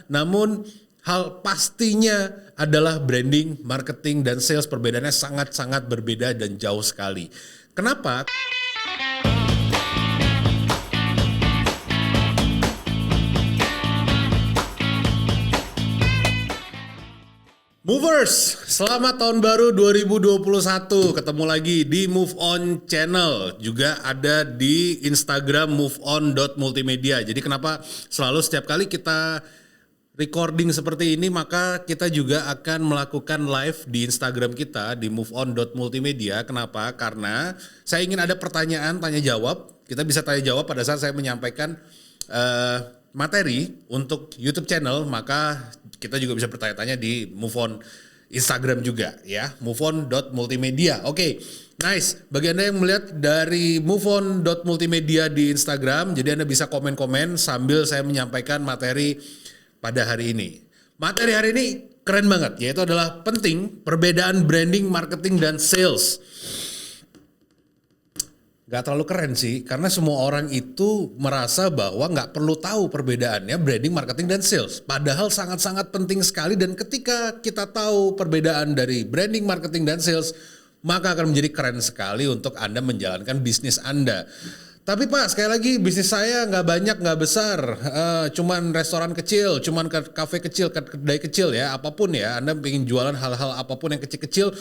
Namun hal pastinya adalah branding, marketing, dan sales perbedaannya sangat-sangat berbeda dan jauh sekali. Kenapa? Movers, selamat tahun baru 2021. Ketemu lagi di Move On Channel. Juga ada di Instagram moveon.multimedia. Jadi kenapa selalu setiap kali kita recording seperti ini, maka kita juga akan melakukan live di Instagram kita di moveon.multimedia. Kenapa? Karena saya ingin ada pertanyaan tanya jawab. Kita bisa tanya jawab pada saat saya menyampaikan materi untuk YouTube channel, maka kita juga bisa bertanya-tanya di Move On Instagram juga ya, moveon.multimedia. Oke, nice. Bagi Anda yang melihat dari moveon.multimedia di Instagram, jadi Anda bisa komen-komen sambil saya menyampaikan materi pada hari ini. Materi hari ini keren banget, yaitu adalah penting perbedaan branding, marketing, dan sales. Gak terlalu keren sih, karena semua orang itu merasa bahwa gak perlu tahu perbedaannya branding, marketing, dan sales. Padahal sangat-sangat penting sekali, dan ketika kita tahu perbedaan dari branding, marketing, dan sales, maka akan menjadi keren sekali untuk Anda menjalankan bisnis Anda. Tapi Pak, sekali lagi bisnis saya gak banyak, gak besar, cuman restoran kecil, cuman kafe kecil, kedai kecil ya, apapun ya, Anda ingin jualan hal-hal apapun yang kecil-kecil,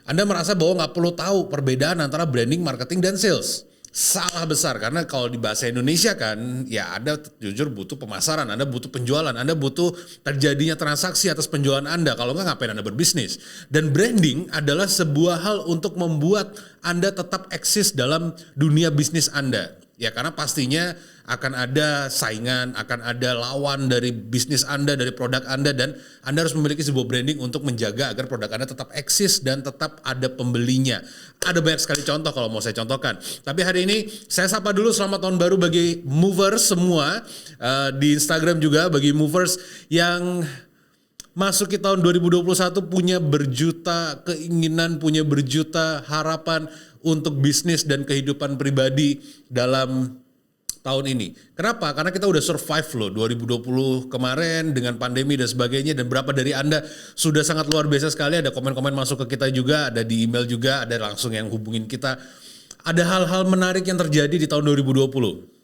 Anda merasa bahwa nggak perlu tahu perbedaan antara branding, marketing, dan sales. Salah besar, karena kalau di bahasa Indonesia kan, ya Anda jujur butuh pemasaran, Anda butuh penjualan, Anda butuh terjadinya transaksi atas penjualan Anda. Kalau nggak, ngapain Anda berbisnis? Dan branding adalah sebuah hal untuk membuat Anda tetap eksis dalam dunia bisnis Anda. Ya, karena pastinya akan ada saingan, akan ada lawan dari bisnis Anda, dari produk Anda, dan Anda harus memiliki sebuah branding untuk menjaga agar produk Anda tetap eksis dan tetap ada pembelinya. Ada banyak sekali contoh kalau mau saya contohkan. Tapi hari ini saya sapa dulu selamat tahun baru bagi movers semua, di Instagram juga bagi movers yang masuk ke tahun 2021 punya berjuta keinginan, punya berjuta harapan untuk bisnis dan kehidupan pribadi dalam tahun ini. Kenapa? Karena kita udah survive loh 2020 kemarin dengan pandemi dan sebagainya, dan berapa dari Anda sudah sangat luar biasa sekali. Ada komen-komen masuk ke kita juga, ada di email juga, ada langsung yang hubungin kita. Ada hal-hal menarik yang terjadi di tahun 2020.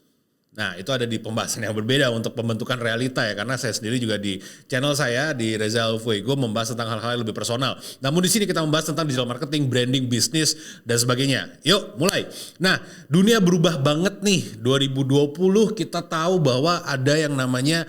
Nah, itu ada di pembahasan yang berbeda untuk pembentukan realita ya, karena saya sendiri juga di channel saya di Reza Alfuego membahas tentang hal-hal yang lebih personal. Namun di sini kita membahas tentang digital marketing, branding, bisnis, dan sebagainya. Yuk, mulai. Nah, dunia berubah banget nih. 2020 kita tahu bahwa ada yang namanya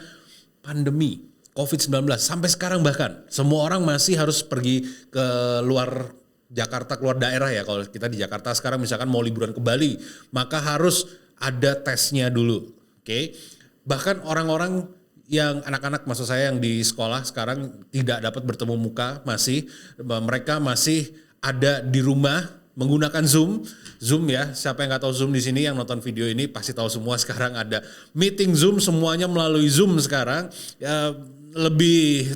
pandemi COVID-19 sampai sekarang, bahkan semua orang masih harus pergi ke luar Jakarta, keluar daerah ya. Kalau kita di Jakarta sekarang misalkan mau liburan ke Bali, maka harus ada tesnya dulu, oke? Bahkan orang-orang yang anak-anak, maksud saya yang di sekolah sekarang tidak dapat bertemu muka, mereka masih ada di rumah menggunakan Zoom ya. Siapa yang nggak tahu Zoom di sini, yang nonton video ini pasti tahu semua. Sekarang ada meeting Zoom, semuanya melalui Zoom sekarang. Ya, lebih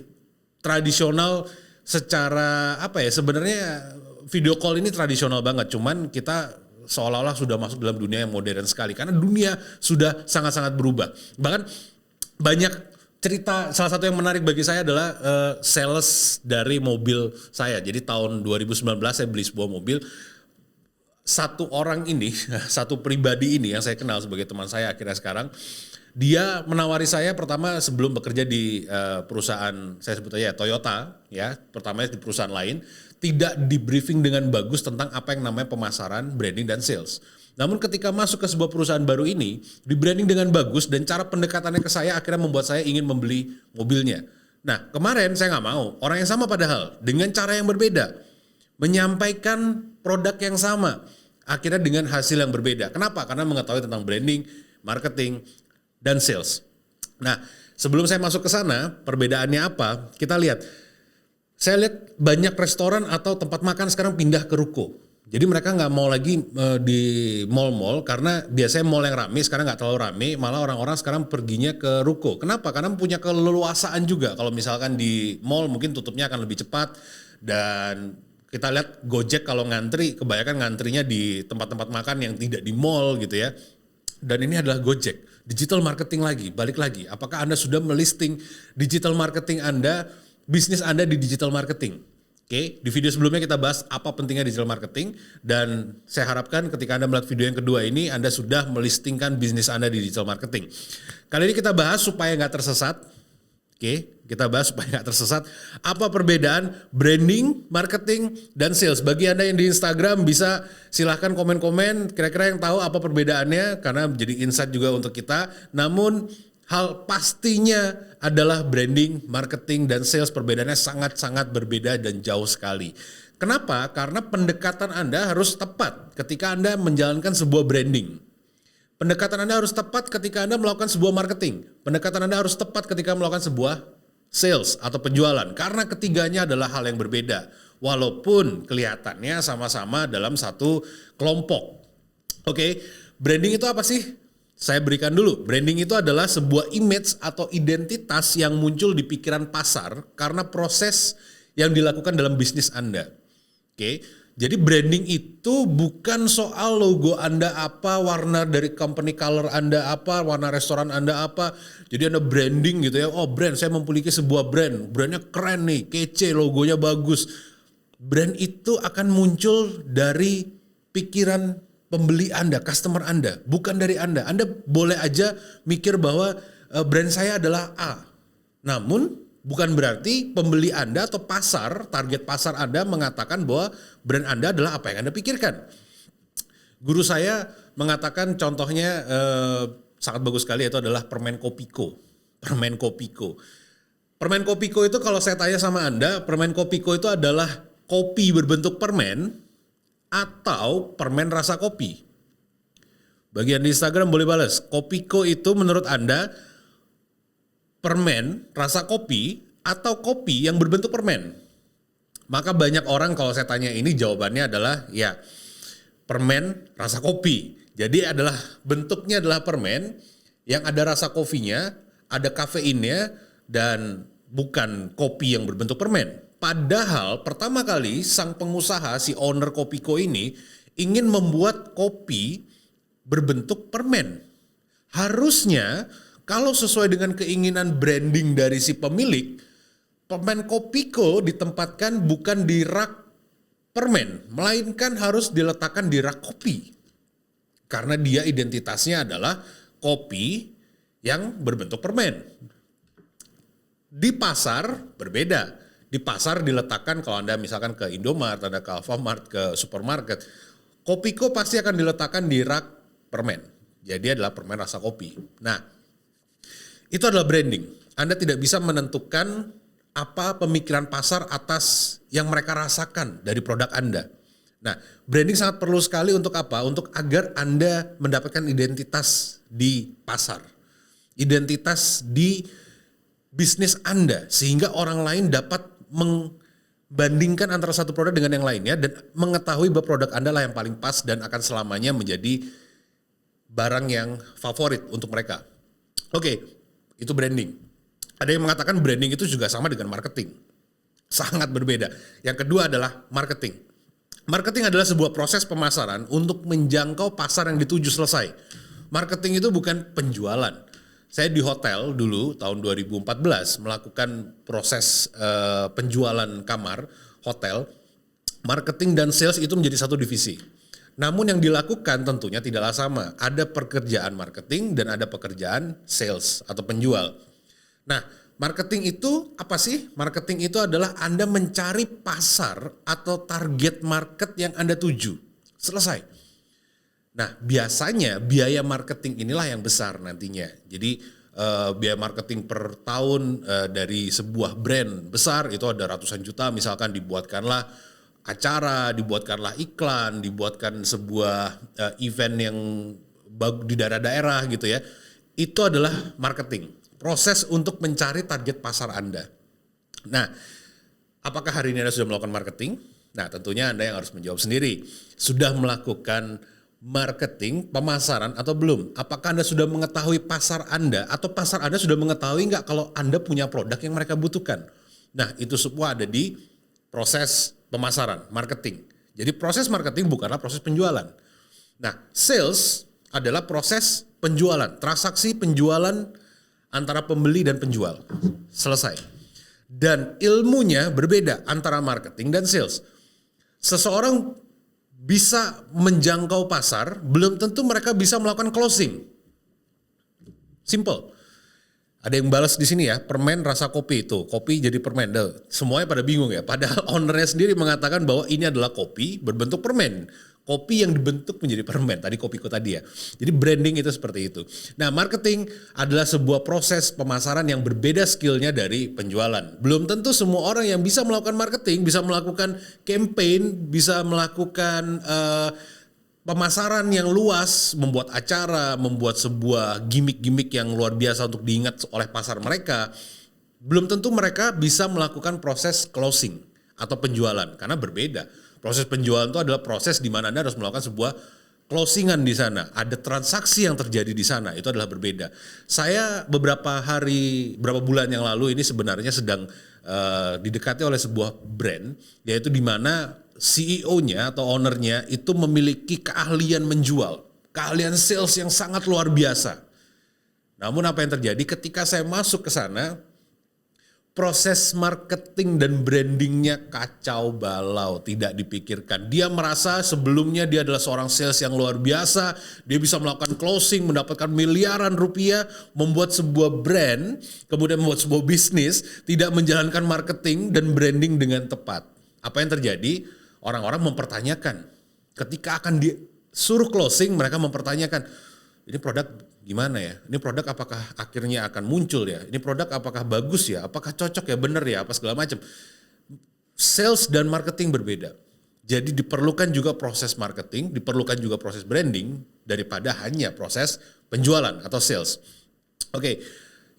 tradisional secara apa ya? Sebenarnya video call ini tradisional banget, cuman kita seolah-olah sudah masuk dalam dunia yang modern sekali, karena dunia sudah sangat-sangat berubah. Bahkan banyak cerita, salah satu yang menarik bagi saya adalah sales dari mobil saya. Jadi tahun 2019 saya beli sebuah mobil. Satu orang ini, satu pribadi ini yang saya kenal sebagai teman saya akhirnya sekarang, dia menawari saya pertama sebelum bekerja di perusahaan, saya sebut aja Toyota ya, pertamanya di perusahaan lain, tidak di briefing dengan bagus tentang apa yang namanya pemasaran, branding, dan sales. Namun ketika masuk ke sebuah perusahaan baru ini, di branding dengan bagus, dan cara pendekatannya ke saya akhirnya membuat saya ingin membeli mobilnya. Nah, kemarin saya nggak mau, orang yang sama padahal dengan cara yang berbeda, menyampaikan produk yang sama, akhirnya dengan hasil yang berbeda. Kenapa? Karena mengetahui tentang branding, marketing, dan sales. Nah, sebelum saya masuk ke sana, perbedaannya apa? Kita lihat. Saya lihat banyak restoran atau tempat makan sekarang pindah ke ruko. Jadi mereka nggak mau lagi di mall-mall, karena biasanya mall yang ramai sekarang nggak terlalu ramai, malah orang-orang sekarang perginya ke ruko. Kenapa? Karena punya keleluasaan juga. Kalau misalkan di mall mungkin tutupnya akan lebih cepat, dan kita lihat Gojek kalau ngantri, kebanyakan ngantrinya di tempat-tempat makan yang tidak di mall gitu ya. Dan ini adalah Gojek. Digital marketing lagi, balik lagi. Apakah Anda sudah melisting digital marketing Anda, bisnis Anda di digital marketing? Oke, di video sebelumnya kita bahas apa pentingnya digital marketing dan saya harapkan ketika Anda melihat video yang kedua ini Anda sudah melistingkan bisnis Anda di digital marketing. Kali ini kita bahas supaya nggak tersesat. Oke, kita bahas supaya nggak tersesat. Apa perbedaan branding, marketing, dan sales? Bagi Anda yang di Instagram bisa silahkan komen-komen kira-kira yang tahu apa perbedaannya karena jadi insight juga untuk kita. Namun hal pastinya adalah branding, marketing, dan sales perbedaannya sangat-sangat berbeda dan jauh sekali. Kenapa? Karena pendekatan Anda harus tepat ketika Anda menjalankan sebuah branding. Pendekatan Anda harus tepat ketika Anda melakukan sebuah marketing. Pendekatan Anda harus tepat ketika melakukan sebuah sales atau penjualan. Karena ketiganya adalah hal yang berbeda. Walaupun kelihatannya sama-sama dalam satu kelompok. Oke, branding itu apa sih? Saya berikan dulu. Branding itu adalah sebuah image atau identitas yang muncul di pikiran pasar karena proses yang dilakukan dalam bisnis Anda. Oke. Jadi branding itu bukan soal logo Anda apa, warna dari company color Anda apa, warna restoran Anda apa. Jadi Anda branding gitu ya. Oh, brand, saya memiliki sebuah brand. Brandnya keren nih, kece, logonya bagus. Brand itu akan muncul dari pikiran pembeli Anda, customer Anda, bukan dari Anda. Anda boleh aja mikir bahwa brand saya adalah A. Namun bukan berarti pembeli Anda atau pasar, target pasar Anda mengatakan bahwa brand Anda adalah apa yang Anda pikirkan. Guru saya mengatakan contohnya sangat bagus sekali, yaitu adalah permen Kopiko. Permen Kopiko. Permen Kopiko itu kalau saya tanya sama Anda, permen Kopiko itu adalah kopi berbentuk permen atau permen rasa kopi. Bagian di Instagram boleh balas. Kopiko itu menurut Anda permen rasa kopi atau kopi yang berbentuk permen? Maka banyak orang kalau saya tanya ini jawabannya adalah ya permen rasa kopi. Jadi adalah bentuknya adalah permen yang ada rasa kopinya, ada kafeinnya dan bukan kopi yang berbentuk permen. Padahal pertama kali sang pengusaha si owner Kopiko ini ingin membuat kopi berbentuk permen. Harusnya kalau sesuai dengan keinginan branding dari si pemilik, permen Kopiko ditempatkan bukan di rak permen, melainkan harus diletakkan di rak kopi. Karena dia identitasnya adalah kopi yang berbentuk permen. Di pasar berbeda. Di pasar diletakkan kalau Anda misalkan ke Indomaret, Anda ke Alfamart, ke supermarket, Kopiko pasti akan diletakkan di rak permen. Jadi adalah permen rasa kopi. Nah, itu adalah branding. Anda tidak bisa menentukan apa pemikiran pasar atas yang mereka rasakan dari produk Anda. Nah, branding sangat perlu sekali untuk apa? Untuk agar Anda mendapatkan identitas di pasar. Identitas di bisnis Anda. Sehingga orang lain dapat membandingkan antara satu produk dengan yang lainnya dan mengetahui bahwa produk Anda lah yang paling pas dan akan selamanya menjadi barang yang favorit untuk mereka. Oke, itu branding. Ada yang mengatakan branding itu juga sama dengan marketing. Sangat berbeda. Yang kedua adalah marketing. Marketing adalah sebuah proses pemasaran untuk menjangkau pasar yang dituju selesai. Marketing itu bukan penjualan. Saya di hotel dulu tahun 2014 melakukan proses penjualan kamar hotel. Marketing dan sales itu menjadi satu divisi. Namun yang dilakukan tentunya tidaklah sama. Ada pekerjaan marketing dan ada pekerjaan sales atau penjual. Nah, marketing itu apa sih? Marketing itu adalah Anda mencari pasar atau target market yang Anda tuju. Selesai. Nah, biasanya biaya marketing inilah yang besar nantinya. Jadi biaya marketing per tahun dari sebuah brand besar itu ada ratusan juta. Misalkan dibuatkanlah acara, dibuatkanlah iklan, dibuatkan sebuah event yang di daerah-daerah gitu ya. Itu adalah marketing. Proses untuk mencari target pasar Anda. Nah, apakah hari ini Anda sudah melakukan marketing? Nah, tentunya Anda yang harus menjawab sendiri. Sudah melakukan marketing, pemasaran atau belum? Apakah Anda sudah mengetahui pasar Anda atau pasar Anda sudah mengetahui nggak kalau Anda punya produk yang mereka butuhkan? Nah, itu semua ada di proses pemasaran, marketing. Jadi proses marketing bukanlah proses penjualan. Nah, sales adalah proses penjualan, transaksi penjualan antara pembeli dan penjual. Selesai. Dan ilmunya berbeda antara marketing dan sales. Seseorang bisa menjangkau pasar, belum tentu mereka bisa melakukan closing. Simple. Ada yang balas di sini ya, permen rasa kopi itu, kopi jadi permen. Semuanya pada bingung ya, padahal ownernya sendiri mengatakan bahwa ini adalah kopi berbentuk permen. Kopi yang dibentuk menjadi permen, tadi kopiku tadi ya. Jadi branding itu seperti itu. Nah, marketing adalah sebuah proses pemasaran yang berbeda skillnya dari penjualan. Belum tentu semua orang yang bisa melakukan marketing, bisa melakukan campaign, bisa melakukan pemasaran yang luas, membuat acara, membuat sebuah gimmick-gimmick yang luar biasa untuk diingat oleh pasar mereka, belum tentu mereka bisa melakukan proses closing atau penjualan karena berbeda. Proses penjualan itu adalah proses di mana Anda harus melakukan sebuah closingan di sana, ada transaksi yang terjadi di sana, itu adalah berbeda. Saya beberapa bulan yang lalu ini sebenarnya sedang didekati oleh sebuah brand, yaitu di mana CEO-nya atau owner-nya itu memiliki keahlian menjual, keahlian sales yang sangat luar biasa. Namun apa yang terjadi ketika saya masuk ke sana, proses marketing dan brandingnya kacau balau, tidak dipikirkan. Dia merasa sebelumnya dia adalah seorang sales yang luar biasa, dia bisa melakukan closing, mendapatkan miliaran rupiah, membuat sebuah brand, kemudian membuat sebuah bisnis, tidak menjalankan marketing dan branding dengan tepat. Apa yang terjadi? Orang-orang mempertanyakan. Ketika akan disuruh closing, mereka mempertanyakan, ini produk gimana ya? Ini produk apakah akhirnya akan muncul ya? Ini produk apakah bagus ya? Apakah cocok ya? Bener ya? Apa segala macam. Sales dan marketing berbeda. Jadi diperlukan juga proses marketing, diperlukan juga proses branding daripada hanya proses penjualan atau sales. Oke.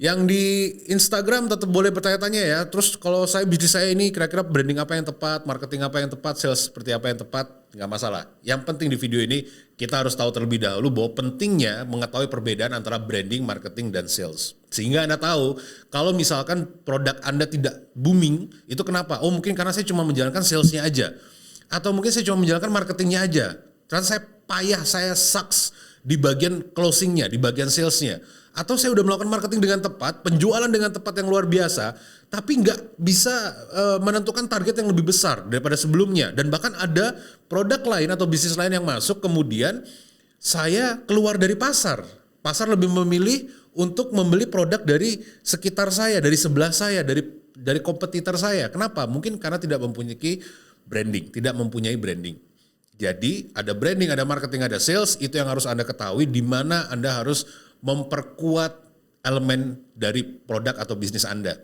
Yang di Instagram tetap boleh bertanya-tanya ya. Terus kalau bisnis saya ini kira-kira branding apa yang tepat, marketing apa yang tepat, sales seperti apa yang tepat, nggak masalah. Yang penting di video ini kita harus tahu terlebih dahulu bahwa pentingnya mengetahui perbedaan antara branding, marketing, dan sales. Sehingga Anda tahu kalau misalkan produk Anda tidak booming, itu kenapa? Oh mungkin karena saya cuma menjalankan salesnya aja. Atau mungkin saya cuma menjalankan marketingnya aja. Karena saya payah, saya sucks di bagian closingnya, di bagian salesnya. Atau saya udah melakukan marketing dengan tepat, penjualan dengan tepat yang luar biasa, tapi nggak bisa menentukan target yang lebih besar daripada sebelumnya. Dan bahkan ada produk lain atau bisnis lain yang masuk, kemudian saya keluar dari pasar. Pasar lebih memilih untuk membeli produk dari sekitar saya, dari sebelah saya, dari kompetitor saya. Kenapa? Mungkin karena tidak mempunyai branding, tidak mempunyai branding. Jadi ada branding, ada marketing, ada sales, itu yang harus Anda ketahui di mana Anda harus memperkuat elemen dari produk atau bisnis Anda.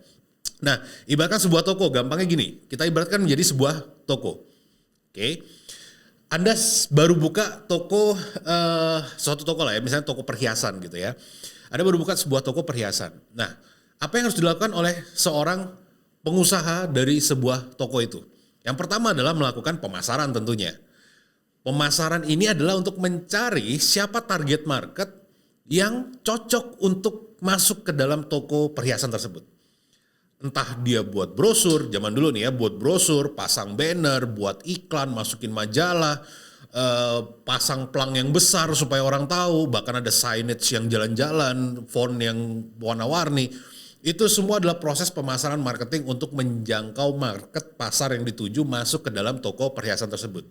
Nah, ibaratkan sebuah toko, gampangnya gini, kita ibaratkan menjadi sebuah toko. Oke. Anda baru buka toko, suatu toko lah ya, misalnya toko perhiasan gitu ya. Anda baru buka sebuah toko perhiasan. Nah, apa yang harus dilakukan oleh seorang pengusaha dari sebuah toko itu? Yang pertama adalah melakukan pemasaran tentunya. Pemasaran ini adalah untuk mencari siapa target market yang cocok untuk masuk ke dalam toko perhiasan tersebut. Entah dia buat brosur, zaman dulu nih ya, buat brosur, pasang banner, buat iklan, masukin majalah, pasang plang yang besar supaya orang tahu, bahkan ada signage yang jalan-jalan, font yang warna-warni. Itu semua adalah proses pemasaran marketing untuk menjangkau market pasar yang dituju masuk ke dalam toko perhiasan tersebut.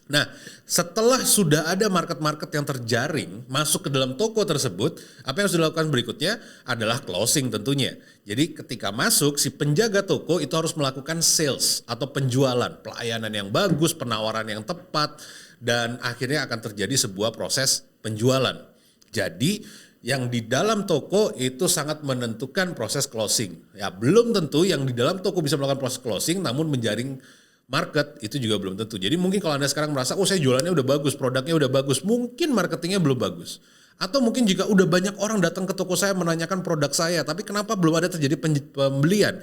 Nah, setelah sudah ada market-market yang terjaring masuk ke dalam toko tersebut, apa yang harus dilakukan berikutnya adalah closing tentunya. Jadi ketika masuk, si penjaga toko itu harus melakukan sales atau penjualan, pelayanan yang bagus, penawaran yang tepat, dan akhirnya akan terjadi sebuah proses penjualan. Jadi yang di dalam toko itu sangat menentukan proses closing. Ya, belum tentu yang di dalam toko bisa melakukan proses closing, namun menjaring market itu juga belum tentu. Jadi mungkin kalau Anda sekarang merasa, oh saya jualannya udah bagus, produknya udah bagus, mungkin marketingnya belum bagus. Atau mungkin jika udah banyak orang datang ke toko saya menanyakan produk saya, tapi kenapa belum ada terjadi pembelian?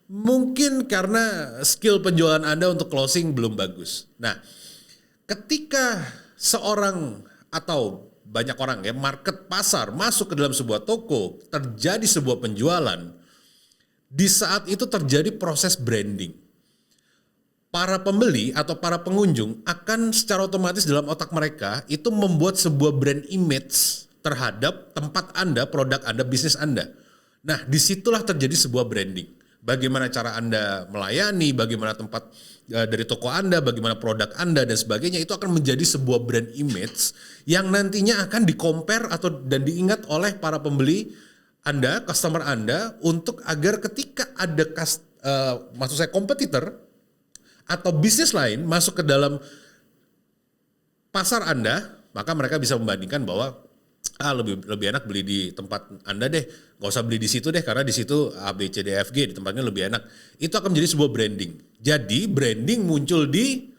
Mungkin karena skill penjualan Anda untuk closing belum bagus. Nah, ketika seorang atau banyak orang ya, market pasar masuk ke dalam sebuah toko, terjadi sebuah penjualan, di saat itu terjadi proses branding. para pembeli atau para pengunjung akan secara otomatis dalam otak mereka itu membuat sebuah brand image terhadap tempat Anda, produk Anda, bisnis Anda. Nah, disitulah terjadi sebuah branding. Bagaimana cara Anda melayani, bagaimana tempat dari toko Anda, bagaimana produk Anda dan sebagainya, itu akan menjadi sebuah brand image yang nantinya akan di-compare dan diingat oleh para pembeli Anda, customer Anda, untuk agar ketika ada maksud saya kompetitor atau bisnis lain masuk ke dalam pasar Anda, maka mereka bisa membandingkan bahwa lebih enak beli di tempat Anda deh, nggak usah beli di situ deh karena di situ A B C D F G di tempatnya lebih enak. Itu akan menjadi sebuah branding. Jadi branding muncul di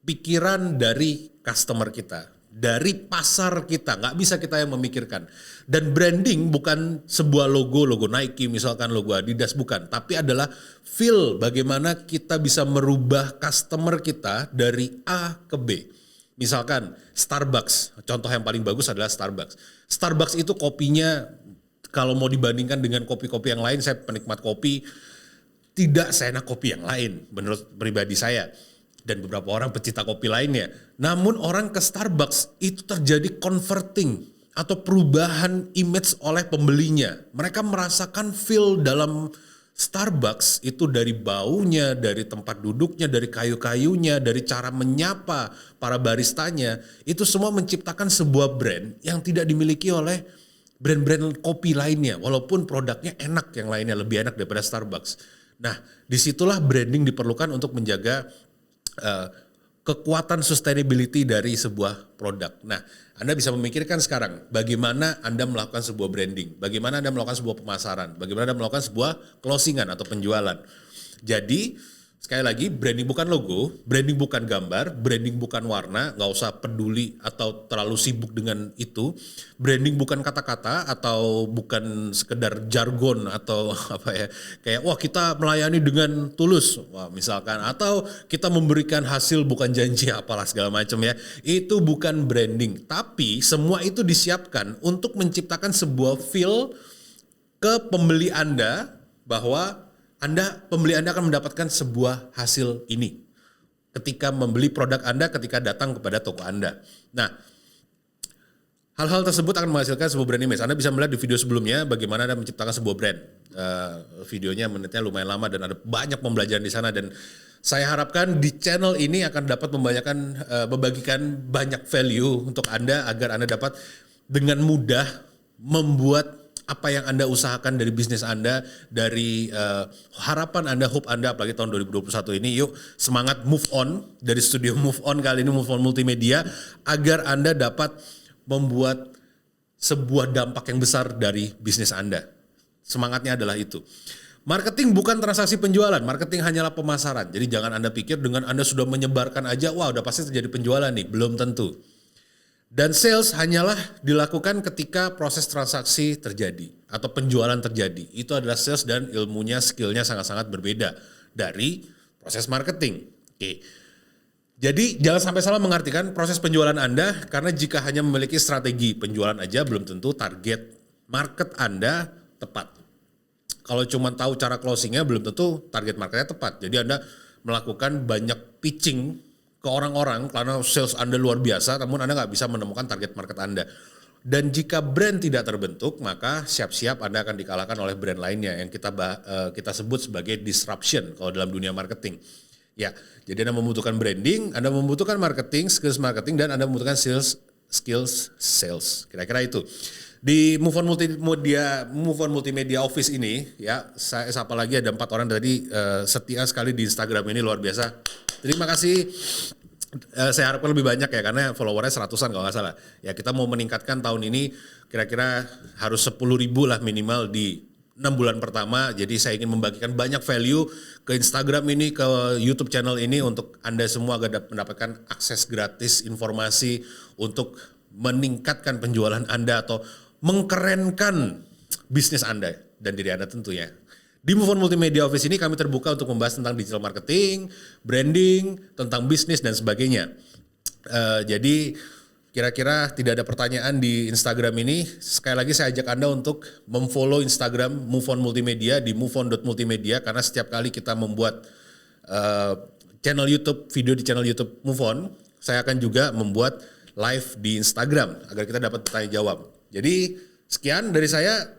pikiran dari customer kita, dari pasar kita, nggak bisa kita yang memikirkan. Dan branding bukan sebuah logo Nike misalkan, logo Adidas, bukan, tapi adalah feel bagaimana kita bisa merubah customer kita dari A ke B. Misalkan Starbucks, contoh yang paling bagus adalah Starbucks. Starbucks itu kopinya kalau mau dibandingkan dengan kopi-kopi yang lain, saya penikmat kopi, tidak seenak kopi yang lain menurut pribadi saya. Dan beberapa orang pecinta kopi lainnya. Namun orang ke Starbucks itu terjadi converting atau perubahan image oleh pembelinya. Mereka merasakan feel dalam Starbucks itu dari baunya, dari tempat duduknya, dari kayu-kayunya, dari cara menyapa para baristanya. Itu semua menciptakan sebuah brand yang tidak dimiliki oleh brand-brand kopi lainnya. Walaupun produknya enak, yang lainnya lebih enak daripada Starbucks. Nah, disitulah branding diperlukan untuk menjaga kekuatan sustainability dari sebuah produk. Nah, Anda bisa memikirkan sekarang bagaimana Anda melakukan sebuah branding, bagaimana Anda melakukan sebuah pemasaran, bagaimana Anda melakukan sebuah closingan atau penjualan. Jadi, sekali lagi, branding bukan logo, branding bukan gambar, branding bukan warna, nggak usah peduli atau terlalu sibuk dengan itu. Branding bukan kata-kata atau bukan sekedar jargon atau apa ya, kayak wah kita melayani dengan tulus, wah misalkan, atau kita memberikan hasil bukan janji apalah segala macam ya. Itu bukan branding, tapi semua itu disiapkan untuk menciptakan sebuah feel ke pembeli Anda bahwa pembeli Anda akan mendapatkan sebuah hasil ini ketika membeli produk Anda, ketika datang kepada toko Anda. Nah, hal-hal tersebut akan menghasilkan sebuah brand image. Anda bisa melihat di video sebelumnya bagaimana Anda menciptakan sebuah brand. Videonya menitnya lumayan lama dan ada banyak pembelajaran di sana, dan saya harapkan di channel ini akan dapat membagikan banyak value untuk Anda agar Anda dapat dengan mudah membuat apa yang Anda usahakan dari bisnis Anda, dari harapan Anda, hope Anda, apalagi tahun 2021 ini. Yuk semangat move on dari studio Move On kali ini, Move On Multimedia, agar Anda dapat membuat sebuah dampak yang besar dari bisnis Anda. Semangatnya adalah itu. Marketing bukan transaksi penjualan, marketing hanyalah pemasaran. Jadi jangan Anda pikir dengan Anda sudah menyebarkan aja, wah udah pasti terjadi penjualan nih, belum tentu. Dan sales hanyalah dilakukan ketika proses transaksi terjadi atau penjualan terjadi. Itu adalah sales dan ilmunya, skillnya sangat-sangat berbeda dari proses marketing. Oke. Jadi jangan sampai salah mengartikan proses penjualan Anda, karena jika hanya memiliki strategi penjualan aja belum tentu target market Anda tepat. Kalau cuma tahu cara closingnya belum tentu target marketnya tepat. Jadi Anda melakukan banyak pitching ke orang-orang karena sales Anda luar biasa, namun Anda nggak bisa menemukan target market Anda. Dan jika brand tidak terbentuk, maka siap-siap Anda akan dikalahkan oleh brand lainnya yang kita sebut sebagai disruption kalau dalam dunia marketing. Ya, jadi Anda membutuhkan branding, Anda membutuhkan marketing, skills marketing, dan Anda membutuhkan skills sales. Kira-kira itu. Di Move On Multimedia Office ini, ya, saya sapa lagi ada 4 orang tadi setia sekali di Instagram ini, luar biasa. Terima kasih. Saya harapkan lebih banyak ya, karena followernya 100-an kalau nggak salah. Ya, kita mau meningkatkan tahun ini kira-kira harus 10.000 lah minimal di 6 bulan pertama. Jadi saya ingin membagikan banyak value ke Instagram ini, ke YouTube channel ini, untuk Anda semua agar mendapatkan akses gratis informasi untuk meningkatkan penjualan Anda atau mengkerenkan bisnis Anda dan diri Anda tentunya. Di Move On Multimedia Office ini kami terbuka untuk membahas tentang digital marketing, branding, tentang bisnis dan sebagainya. Jadi kira-kira tidak ada pertanyaan di Instagram ini. Sekali lagi saya ajak Anda untuk memfollow Instagram Move On Multimedia di moveon.multimedia, karena setiap kali kita membuat channel YouTube, video di channel YouTube Move On, saya akan juga membuat live di Instagram agar kita dapat tanya jawab. Jadi sekian dari saya,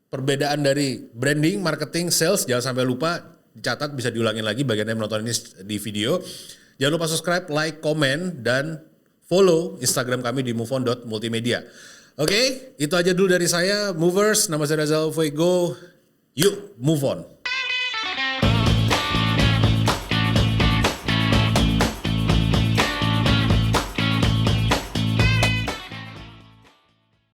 perbedaan dari branding, marketing, sales, jangan sampai lupa dicatat, bisa diulangin lagi bagian yang menonton ini di video. Jangan lupa subscribe, like, komen, dan follow Instagram kami di moveon.multimedia. Oke, itu aja dulu dari saya, Movers. Nama saya Rizal Fuego. Yuk, move on.